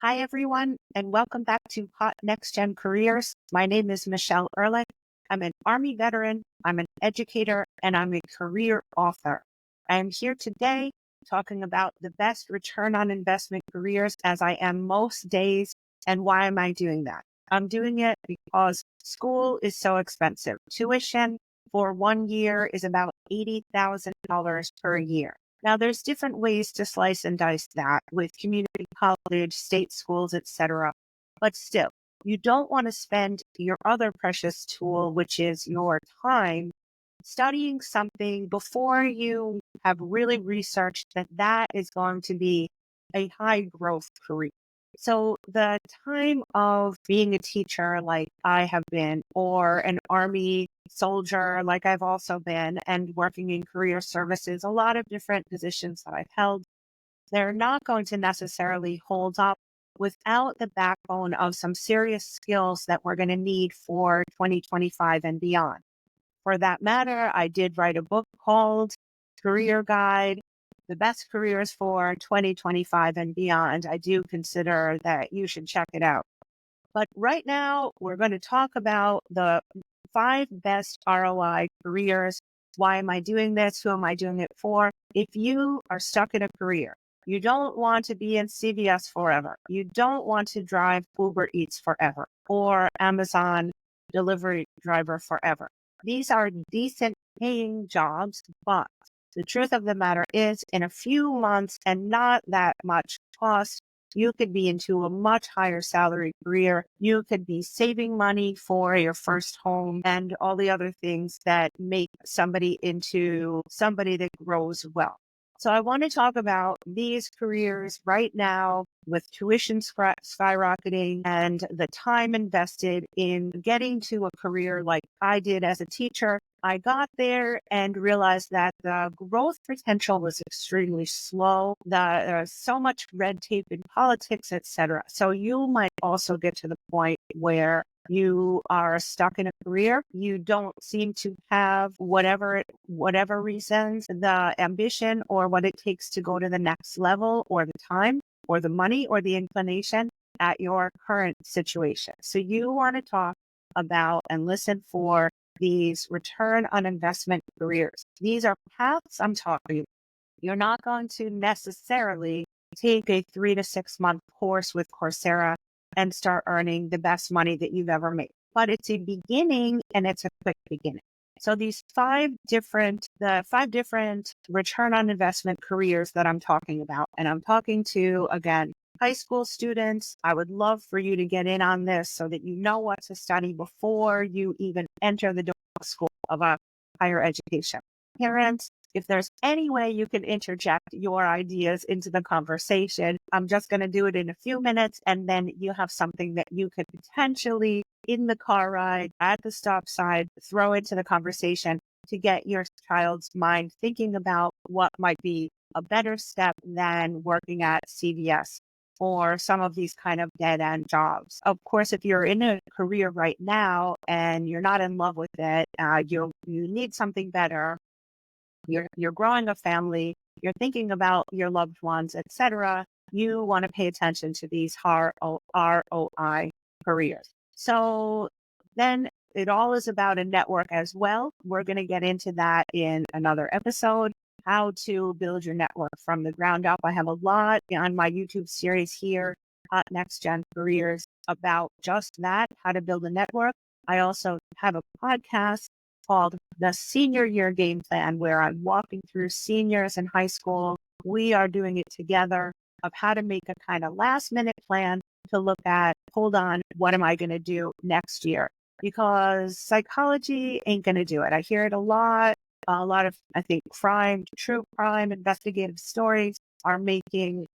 Hi, everyone, and welcome back to Hot Next Gen Careers. My name is Michele Ehrlich. I'm an Army veteran, I'm an educator, and I'm a career author. I am here today talking about the best return on investment careers as I am most days. And why am I doing that? I'm doing it because school is so expensive. Tuition for 1 year is about $80,000 per year. Now, there's different ways to slice and dice that with community college, state schools, etc. But still, you don't want to spend your other precious tool, which is your time, studying something before you have really researched that is going to be a high growth career. So the time of being a teacher, like I have been, or an Army soldier, like I've also been, and working in career services, a lot of different positions that I've held, they're not going to necessarily hold up without the backbone of some serious skills that we're going to need for 2025 and beyond. For that matter, I did write a book called Career Guide, The Best Careers for 2025 and Beyond. I do consider that you should check it out. But right now, we're going to talk about the 5 best ROI careers. Why am I doing this? Who am I doing it for? If you are stuck in a career, you don't want to be in CVS forever. You don't want to drive Uber Eats forever or Amazon delivery driver forever. These are decent paying jobs, but the truth of the matter is in a few months and not that much cost, you could be into a much higher salary career. You could be saving money for your first home and all the other things that make somebody into somebody that grows well. So I want to talk about these careers right now with tuition skyrocketing and the time invested in getting to a career like I did as a teacher. I got there and realized that the growth potential was extremely slow. There's so much red tape in politics, etc. So you might also get to the point where you are stuck in a career. You don't seem to have whatever reasons, the ambition or what it takes to go to the next level or the time or the money or the inclination at your current situation. So you want to talk about and listen for these return on investment careers. These are paths I'm talking about. You're not going to necessarily take a 3 to 6 month course with Coursera and start earning the best money that you've ever made. But it's a beginning and it's a quick beginning. So these 5 different return on investment careers that I'm talking about, and I'm talking to, again, high school students. I would love for you to get in on this so that you know what to study before you even enter the door of school of a higher education. Parents, if there's any way you can interject your ideas into the conversation, I'm just going to do it in a few minutes, and then you have something that you could potentially, in the car ride, at the stop sign, throw into the conversation to get your child's mind thinking about what might be a better step than working at CVS or some of these kind of dead-end jobs. Of course, if you're in a career right now and you're not in love with it, you need something better. You're growing a family, you're thinking about your loved ones, etc. You want to pay attention to these ROI careers. So then it all is about a network as well. We're going to get into that in another episode, how to build your network from the ground up. I have a lot on my YouTube series here, Hot Next Gen Careers, about just that, how to build a network. I also have a podcast called the Senior Year Game Plan, where I'm walking through seniors in high school. We are doing it together of how to make a kind of last minute plan to look at, hold on, what am I going to do next year? Because psychology ain't going to do it. I hear it a lot of, I think, true crime, investigative stories are making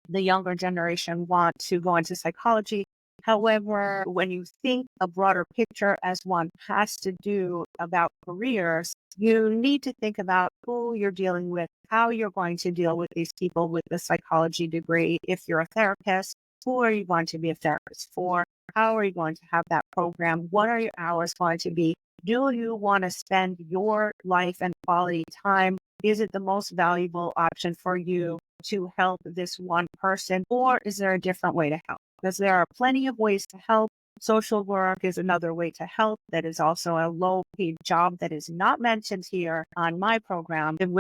the younger generation want to go into psychology. However, when you think a broader picture, as one has to do about careers, you need to think about who you're dealing with, how you're going to deal with these people with the psychology degree. If you're a therapist, who are you going to be a therapist for? How are you going to have that program? What are your hours going to be? Do you want to spend your life and quality time Is it the most valuable option for you to help this one person, or is there a different way to help? Because there are plenty of ways to help. Social work is another way to help. That is also a low paid job that is not mentioned here on my program. And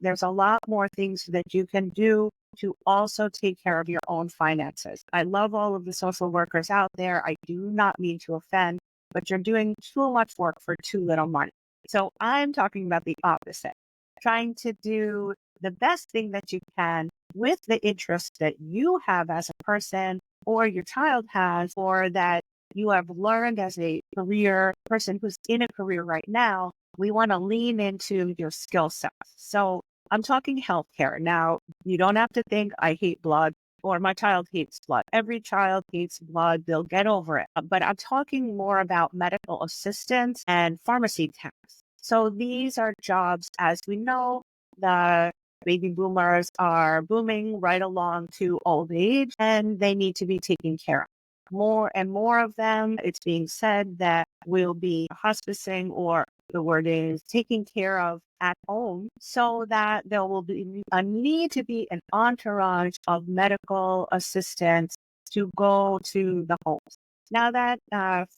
there's a lot more things that you can do to also take care of your own finances. I love all of the social workers out there. I do not mean to offend, but you're doing too much work for too little money. So I'm talking about the opposite, trying to do the best thing that you can with the interest that you have as a person or your child has, or that you have learned as a career person who's in a career right now. We want to lean into your skill sets. So I'm talking healthcare. Now, you don't have to think I hate blood or my child hates blood. Every child hates blood. They'll get over it. But I'm talking more about medical assistance and pharmacy techs. So these are jobs, as we know, the baby boomers are booming right along to old age, and they need to be taken care of. More and more of them, it's being said that will be hospicing, or the word is taking care of at home, so that there will be a need to be an entourage of medical assistants to go to the homes. Now that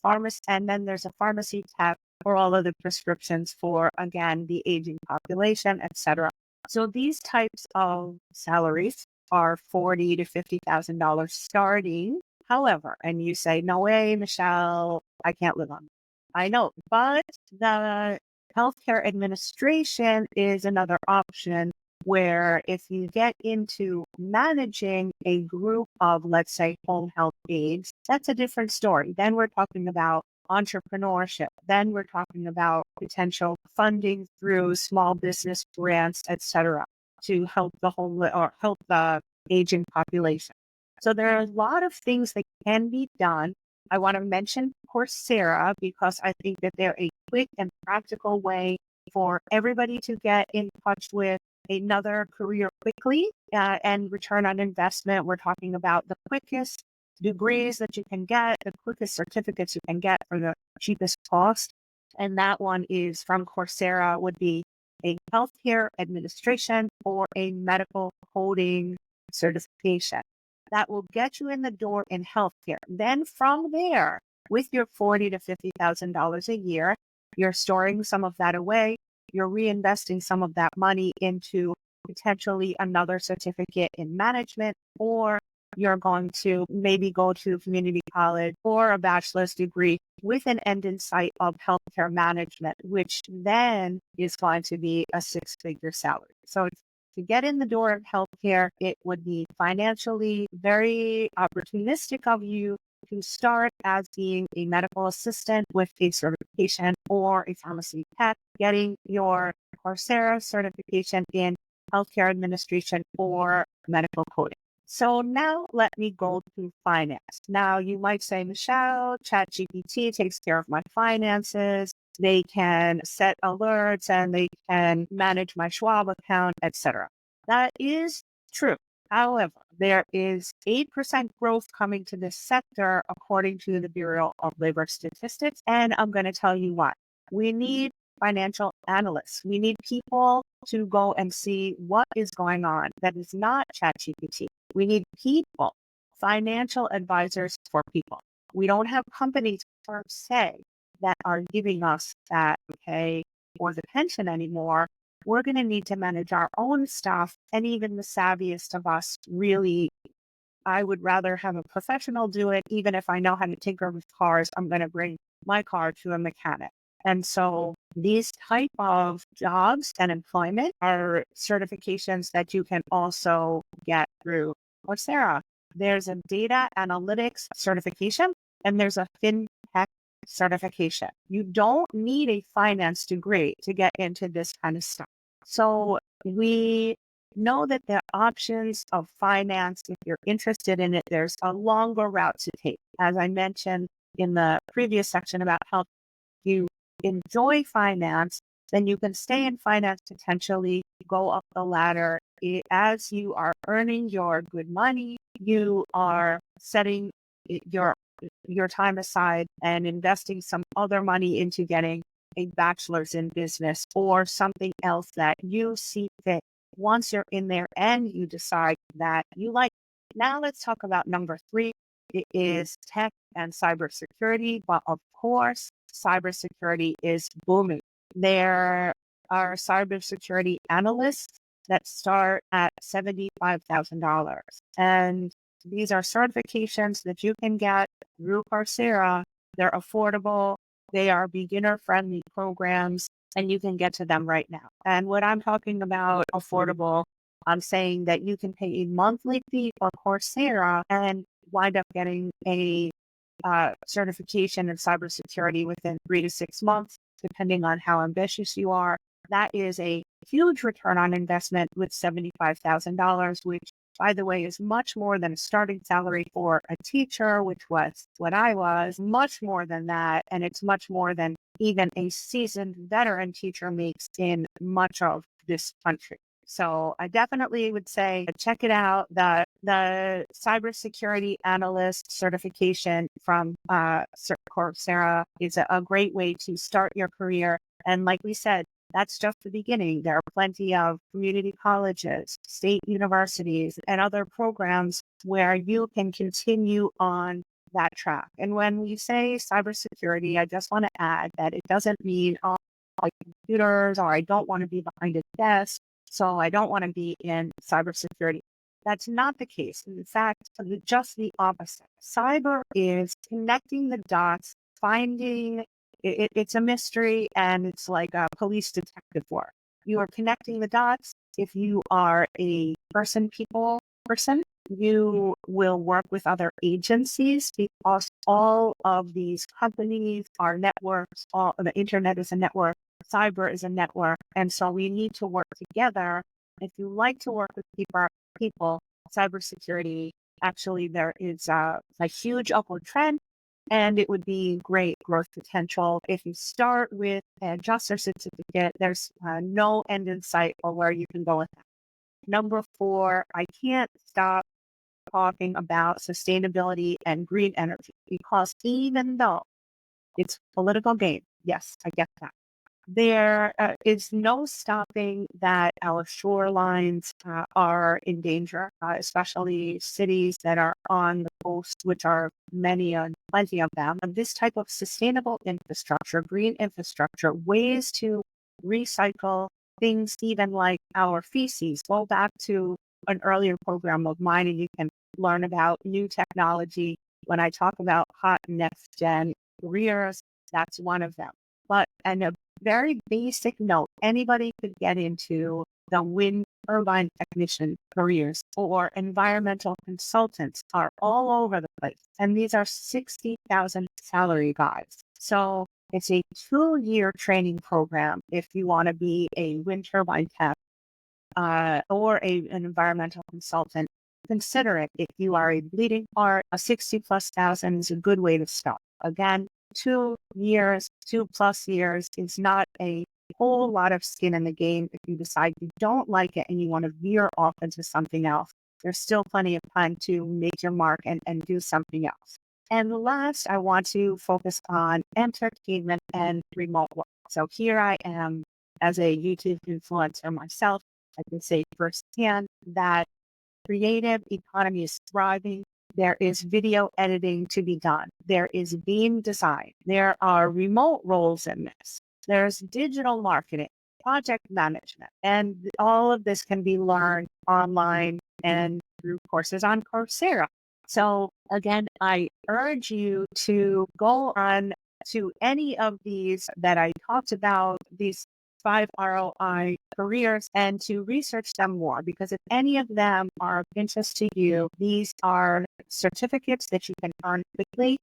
pharmacy, and then there's a pharmacy tech for all of the prescriptions for, again, the aging population, etc. So these types of salaries are $40,000 to $50,000 starting. However, and you say, no way, Michele, I can't live on that. I know, but the healthcare administration is another option where if you get into managing a group of, let's say, home health aides, that's a different story. Then we're talking about entrepreneurship. Then we're talking about potential funding through small business grants, etc., to help the homeless or help the aging population. So there are a lot of things that can be done. I want to mention Coursera because I think that they're a quick and practical way for everybody to get in touch with another career quickly and return on investment. We're talking about the quickest degrees that you can get, the quickest certificates you can get for the cheapest cost. And that one is from Coursera, would be a healthcare administration or a medical coding certification. That will get you in the door in healthcare. Then from there, with your $40,000 to $50,000 a year, you're storing some of that away. You're reinvesting some of that money into potentially another certificate in management, or you're going to maybe go to community college or a bachelor's degree with an end in sight of healthcare management, which then is going to be a six-figure salary. So to get in the door of healthcare, it would be financially very opportunistic of you to start as being a medical assistant with a certification or a pharmacy tech, getting your Coursera certification in healthcare administration or medical coding. So now let me go to finance. Now you might say, Michele, ChatGPT takes care of my finances. They can set alerts and they can manage my Schwab account, etc. That is true. However, there is 8% growth coming to this sector, according to the Bureau of Labor Statistics. And I'm going to tell you why. We need financial analysts. We need people to go and see what is going on. That is not ChatGPT. We need people, financial advisors for people. We don't have companies per se that are giving us that pay or the pension anymore. We're going to need to manage our own stuff. And even the savviest of us, really, I would rather have a professional do it. Even if I know how to tinker with cars, I'm going to bring my car to a mechanic. And so these type of jobs and employment are certifications that you can also get through Coursera. There's a data analytics certification and there's a fintech certification. You don't need a finance degree to get into this kind of stuff. So we know that the options of finance, if you're interested in it, there's a longer route to take. As I mentioned in the previous section about how you enjoy finance, then you can stay in finance, potentially go up the ladder. As you are earning your good money, you are setting your time aside and investing some other money into getting a bachelor's in business or something else that you see fit once you're in there and you decide that you like. Now let's talk about number three. It is tech and cybersecurity, but of course, cybersecurity is booming. There are cybersecurity analysts that start at $75,000. And these are certifications that you can get through Coursera. They're affordable. They are beginner-friendly programs, and you can get to them right now. And when I'm talking about affordable, I'm saying that you can pay a monthly fee for Coursera and wind up getting a certification in cybersecurity within 3 to 6 months, depending on how ambitious you are. That is a huge return on investment with $75,000, which, by the way, is much more than a starting salary for a teacher, which was what I was, much more than that. And it's much more than even a seasoned veteran teacher makes in much of this country. So I definitely would say check it out. The cybersecurity analyst certification from Coursera is a great way to start your career. And like we said, that's just the beginning. There are plenty of community colleges, state universities, and other programs where you can continue on that track. And when we say cybersecurity, I just want to add that it doesn't mean all computers, or I don't want to be behind a desk, so I don't want to be in cybersecurity. That's not the case. In fact, just the opposite. Cyber is connecting the dots, finding it's a mystery, and it's like a police detective work. You are connecting the dots. If you are a people person, you will work with other agencies because all of these companies are networks. All the internet is a network. Cyber is a network. And so we need to work together. If you like to work with people, cybersecurity, actually there is a huge upward trend. And it would be great growth potential. If you start with just a certificate, there's no end in sight for where you can go with that. Number four, I can't stop talking about sustainability and green energy, because even though it's political game, yes, I get that, there is no stopping that our shorelines are in danger, especially cities that are on the coast, which are plenty of them. And this type of sustainable infrastructure, green infrastructure, ways to recycle things, even like our feces. Go back to an earlier program of mine, and you can learn about new technology. When I talk about hot next gen careers, that's one of them. But and a very basic note, anybody could get into the wind turbine technician careers, or environmental consultants are all over the place. And these are 60,000 salary guides. So it's a 2-year training program if you want to be a wind turbine tech or an environmental consultant. Consider it. If you are a bleeding heart, a 60,000+ is a good way to start. Again, 2 years, 2+ years is not a whole lot of skin in the game. If you decide you don't like it and you want to veer off into something else, there's still plenty of time to make your mark and do something else. And last, I want to focus on entertainment and remote work. So here I am as a YouTube influencer myself. I can say firsthand that creative economy is thriving. There is video editing to be done. There is game design. There are remote roles in this. There's digital marketing, project management, and all of this can be learned online and through courses on Coursera. So again, I urge you to go on to any of these that I talked about, these 5 ROI careers, and to research them more, because if any of them are of interest to you, these are certificates that you can earn quickly.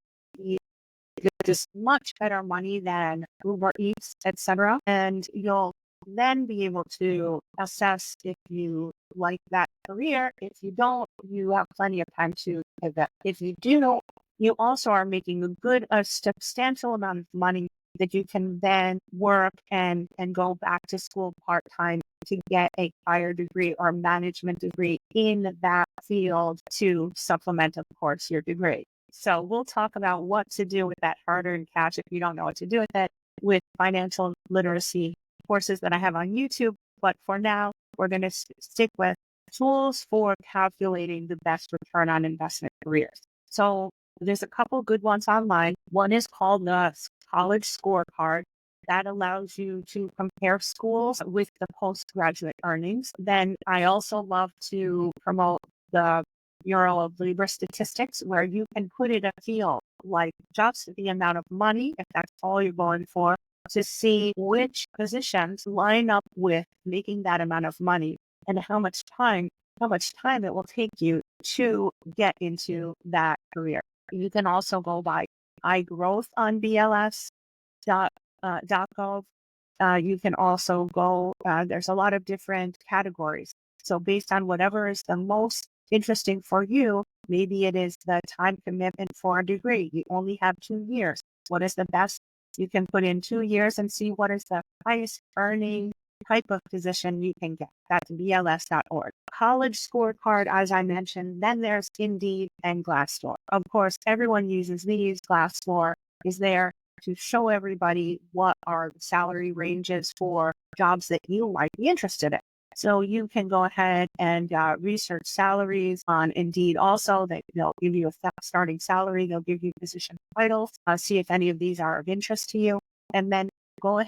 Just much better money than Uber Eats, etc. And you'll then be able to assess if you like that career. If you don't, you have plenty of time to pivot. If you do, you also are making a substantial amount of money that you can then work and go back to school part-time to get a higher degree or management degree in that field to supplement, of course, your degree. So we'll talk about what to do with that hard-earned cash if you don't know what to do with it. with financial literacy courses that I have on YouTube. But for now, we're going to stick with tools for calculating the best return on investment careers. So there's a couple good ones online. One is called the College Scorecard. That allows you to compare schools with the postgraduate earnings. Then I also love to promote the Bureau of Labor Statistics, where you can put in a field like just the amount of money, if that's all you're going for, to see which positions line up with making that amount of money and how much time it will take you to get into that career. You can also go by iGrowth on BLS.gov. You can also go, there's a lot of different categories. So based on whatever is the most interesting for you, maybe it is the time commitment for a degree. You only have 2 years. What is the best? You can put in 2 years and see what is the highest earning type of position you can get. That's BLS.org. College Scorecard, as I mentioned. Then there's Indeed and Glassdoor. Of course, everyone uses these. Glassdoor is there to show everybody what are the salary ranges for jobs that you might be interested in. So you can go ahead and research salaries on Indeed. Also, they'll give you a starting salary. They'll give you position titles. See if any of these are of interest to you. And then go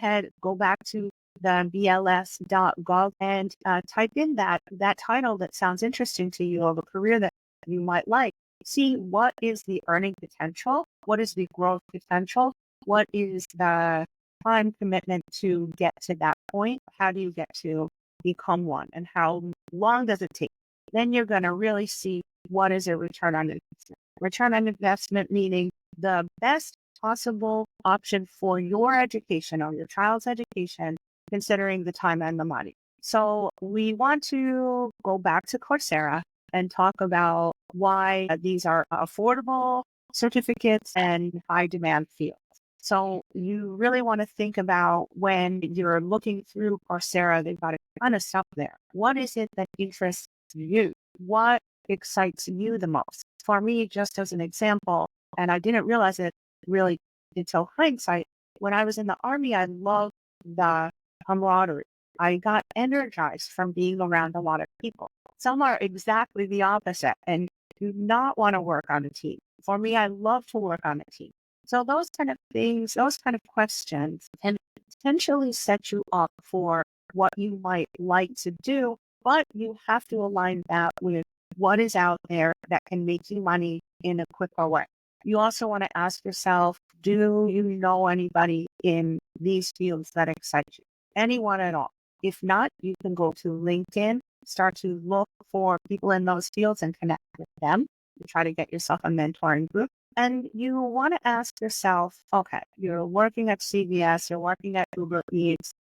back to the BLS.gov and type in that title that sounds interesting to you of a career that you might like. See what is the earning potential, what is the growth potential, what is the time commitment to get to that point, how do you get to become one, and how long does it take? Then you're going to really see what is a return on investment. Return on investment meaning the best possible option for your education or your child's education, considering the time and the money. So we want to go back to Coursera and talk about why these are affordable certificates and high demand fields. So you really want to think about when you're looking through Coursera, they've got a ton of stuff there. What is it that interests you? What excites you the most? For me, just as an example, and I didn't realize it really until hindsight, when I was in the Army, I loved the camaraderie. I got energized from being around a lot of people. Some are exactly the opposite and do not want to work on a team. For me, I love to work on a team. So those kind of things, those kind of questions can potentially set you up for what you might like to do, but you have to align that with what is out there that can make you money in a quicker way. You also want to ask yourself, do you know anybody in these fields that excite you? Anyone at all? If not, you can go to LinkedIn, start to look for people in those fields and connect with them to try to get yourself a mentoring group. And you want to ask yourself, okay, you're working at CVS, you're working at Uber Eats,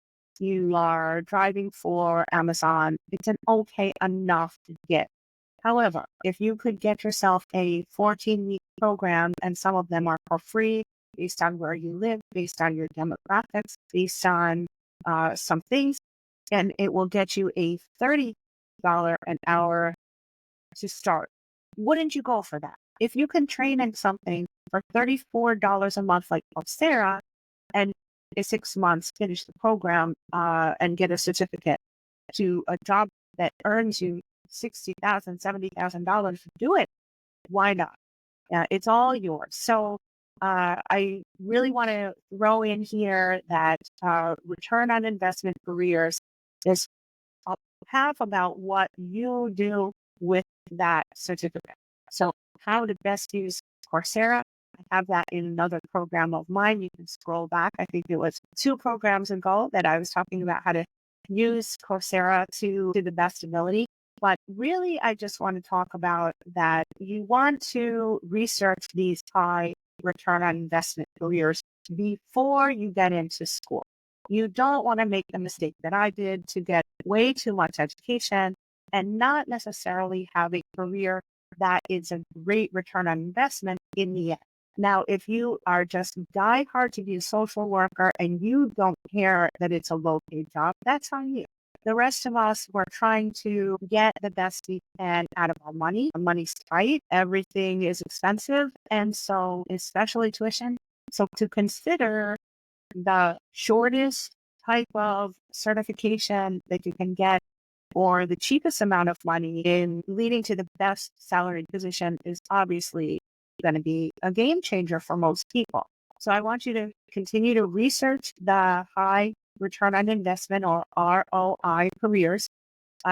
you are driving for Amazon. It's an okay enough gig. However, if you could get yourself a 14-week program, and some of them are for free, based on where you live, based on your demographics, based on some things, and it will get you a $30 an hour to start. Wouldn't you go for that? If you can train in something for $34 a month like Coursera, and in 6 months finish the program and get a certificate to a job that earns you $60,000, $70,000 to do it, why not? It's all yours. So I really want to throw in here that return on investment careers is half about what you do with that certificate. So how to best use Coursera. I have that in another program of mine. You can scroll back. I think it was 2 programs ago that I was talking about how to use Coursera to the best ability. But really, I just want to talk about that you want to research these high return on investment careers before you get into school. You don't want to make the mistake that I did to get way too much education and not necessarily have a career that is a great return on investment in the end. Now, if you are just die hard to be a social worker and you don't care that it's a low-paid job, that's on you. The rest of us, we're trying to get the best we can out of our money. Our money's tight. Everything is expensive. And so, especially tuition. So to consider the shortest type of certification that you can get or the cheapest amount of money in leading to the best salary position is obviously going to be a game changer for most people. So I want you to continue to research the high return on investment or ROI careers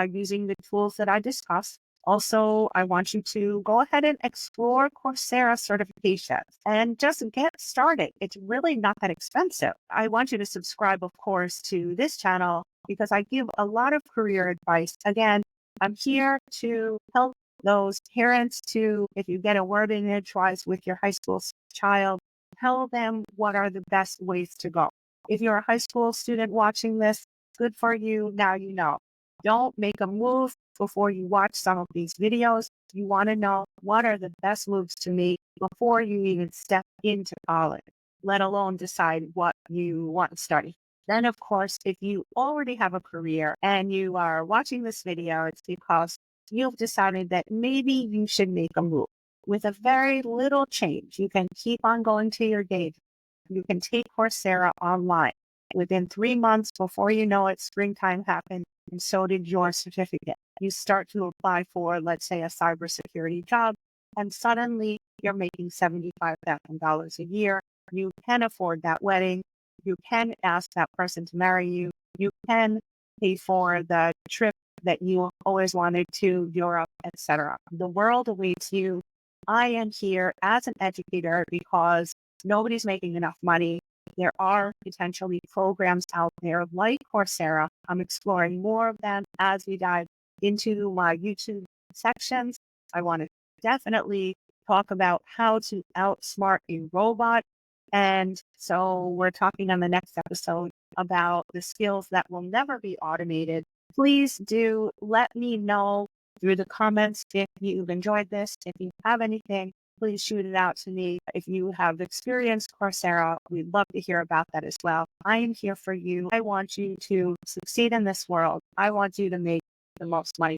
using the tools that I discussed. Also, I want you to go ahead and explore Coursera certifications and just get started. It's really not that expensive. I want you to subscribe, of course, to this channel because I give a lot of career advice. Again, I'm here to help those parents to, if you get a word in edgewise with your high school child, tell them what are the best ways to go. If you're a high school student watching this, good for you. Now you know. Don't make a move before you watch some of these videos. You want to know what are the best moves to make before you even step into college, let alone decide what you want to study. Then, of course, if you already have a career and you are watching this video, it's because you've decided that maybe you should make a move. With a very little change, you can keep on going to your day. You can take Coursera online. Within 3 months, before you know it, springtime happened, and so did your certificate. You start to apply for, let's say, a cybersecurity job, and suddenly you're making $75,000 a year. You can afford that wedding. You can ask that person to marry you. You can pay for the trip that you always wanted to Europe, etc. The world awaits you. I am here as an educator because nobody's making enough money. There are potentially programs out there like Coursera. I'm exploring more of them as we dive into my YouTube sections. I want to definitely talk about how to outsmart a robot. And so we're talking on the next episode about the skills that will never be automated. Please do let me know through the comments if you've enjoyed this. If you have anything, please shoot it out to me. If you have experienced Coursera, we'd love to hear about that as well. I am here for you. I want you to succeed in this world. I want you to make the most money